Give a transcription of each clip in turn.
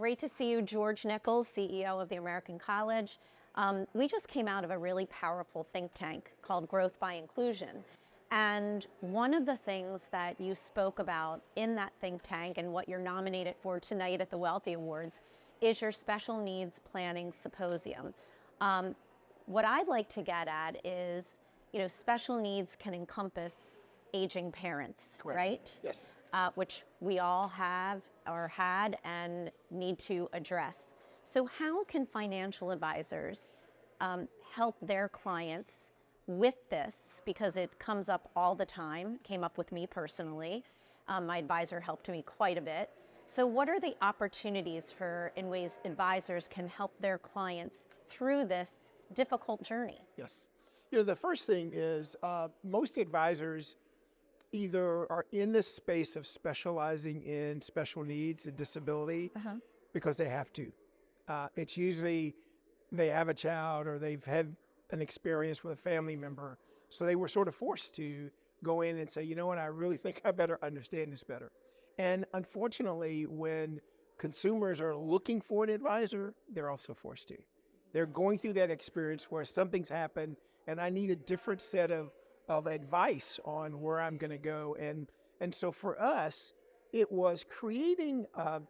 great to see you, George Nichols, CEO of the American College. We just came out of a really powerful think tank called Growth by Inclusion. And one of the things that you spoke about in that think tank and what you're nominated for tonight at the Wealthy Awards is your Special Needs Planning Symposium. What I'd like to get at is, special needs can encompass aging parents, Correct. Right? Yes. Which we all have or had and need to address. So how can financial advisors help their clients with this? Because it comes up all the time, came up with me personally. My advisor helped me quite a bit. So what are the opportunities in ways advisors can help their clients through this difficult journey? Yes. The first thing is most advisors either are in the space of specializing in special needs and disability because they have to. It's usually they have a child or they've had an experience with a family member. So they were sort of forced to go in and say, you know what, I really think I better understand this better. And unfortunately, when consumers are looking for an advisor, they're also forced to. They're going through that experience where something's happened and I need a different set of advice on where I'm going to go. And so for us, it was creating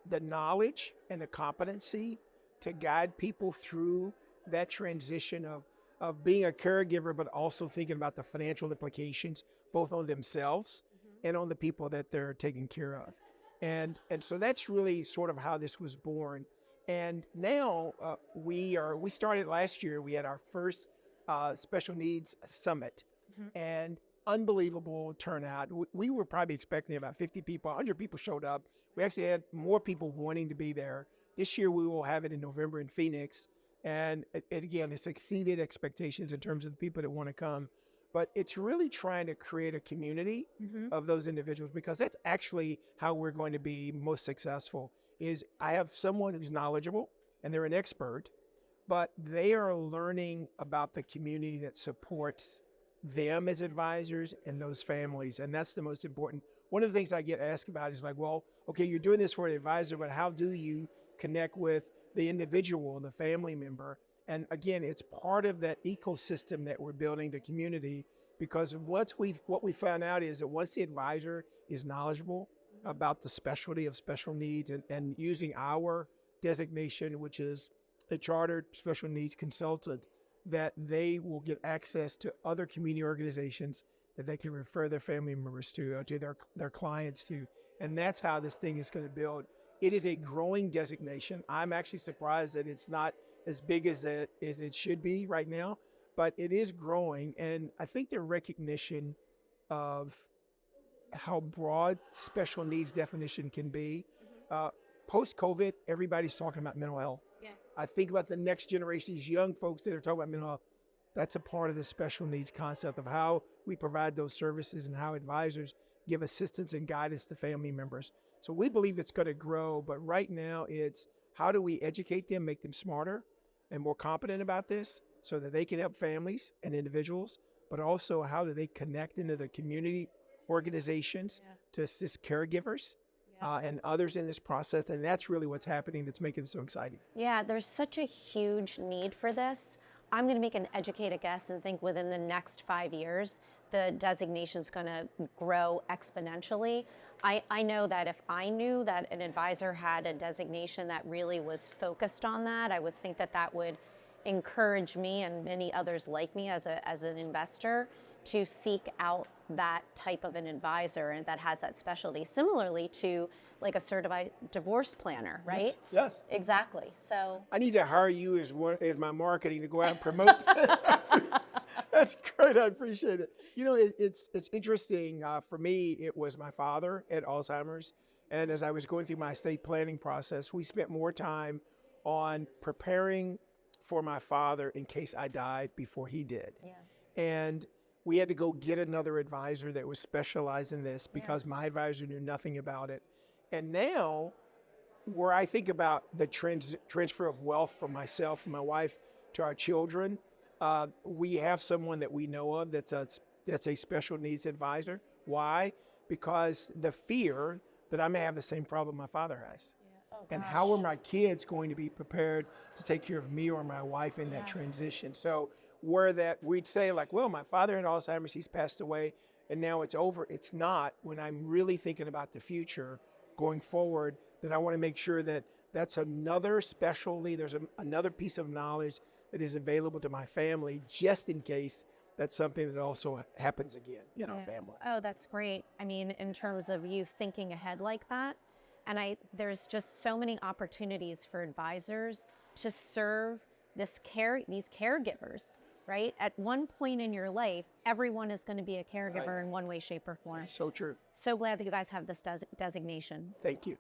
the knowledge and the competency to guide people through that transition of being a caregiver, but also thinking about the financial implications, both on themselves and on the people that they're taking care of. And so that's really sort of how this was born. And now we started last year, we had our first Special Needs Summit and unbelievable turnout. We were probably expecting about 50 people, 100 people showed up. We actually had more people wanting to be there. This year we will have it in November in Phoenix. And again, it's exceeded expectations in terms of the people that want to come. But it's really trying to create a community of those individuals, because that's actually how we're going to be most successful. Is I have someone who's knowledgeable and they're an expert, but they are learning about the community that supports them as advisors and those families. And that's the most important. One of the things I get asked about is like, well, okay, you're doing this for an advisor, but how do you connect with the individual, the family member? And again, it's part of that ecosystem that we're building, the community, because what we found out is that once the advisor is knowledgeable about the specialty of special needs and using our designation, which is a chartered special needs consultant, that they will get access to other community organizations that they can refer their family members to their clients to. And that's how this thing is going to build. It is a growing designation. I'm actually surprised that it's not as big as it should be right now, but it is growing. And I think the recognition of how broad special needs definition can be. Post-COVID, everybody's talking about mental health. Yeah. I think about the next generation, these young folks that are talking about mental health. That's a part of the special needs concept of how we provide those services and how advisors give assistance and guidance to family members. So we believe it's going to grow, but right now it's how do we educate them, make them smarter and more competent about this so that they can help families and individuals, but also how do they connect into the community organizations to assist caregivers and others in this process. And that's really what's happening that's making it so exciting. Yeah, there's such a huge need for this. I'm going to make an educated guess and think within the next 5 years, the designation is going to grow exponentially. I know that if I knew that an advisor had a designation that really was focused on that, I would think that that would encourage me and many others like me as an investor to seek out that type of an advisor and that has that specialty. Similarly to like a certified divorce planner, right? Yes. Exactly. So I need to hire you as my marketing to go out and promote this. That's great. I appreciate it. It's interesting. For me, it was my father had Alzheimer's. And as I was going through my estate planning process, we spent more time on preparing for my father in case I died before he did. Yeah. And we had to go get another advisor that was specialized in this because my advisor knew nothing about it. And now, where I think about the transfer of wealth from myself and my wife to our children, we have someone that we know of that's a special needs advisor. Why? Because the fear that I may have the same problem my father has. And how are my kids going to be prepared to take care of me or my wife in that transition? So where that we'd say like, well, my father had Alzheimer's, he's passed away, and now it's over. It's not. When I'm really thinking about the future going forward, then I want to make sure that that's another specialty. There's another piece of knowledge that is available to my family just in case that's something that also happens again in our family. Oh, that's great. I mean, in terms of you thinking ahead like that, and there's just so many opportunities for advisors to serve these caregivers, right? At one point in your life, everyone is going to be a caregiver in one way, shape, or form. So true. So glad that you guys have this designation. Thank you.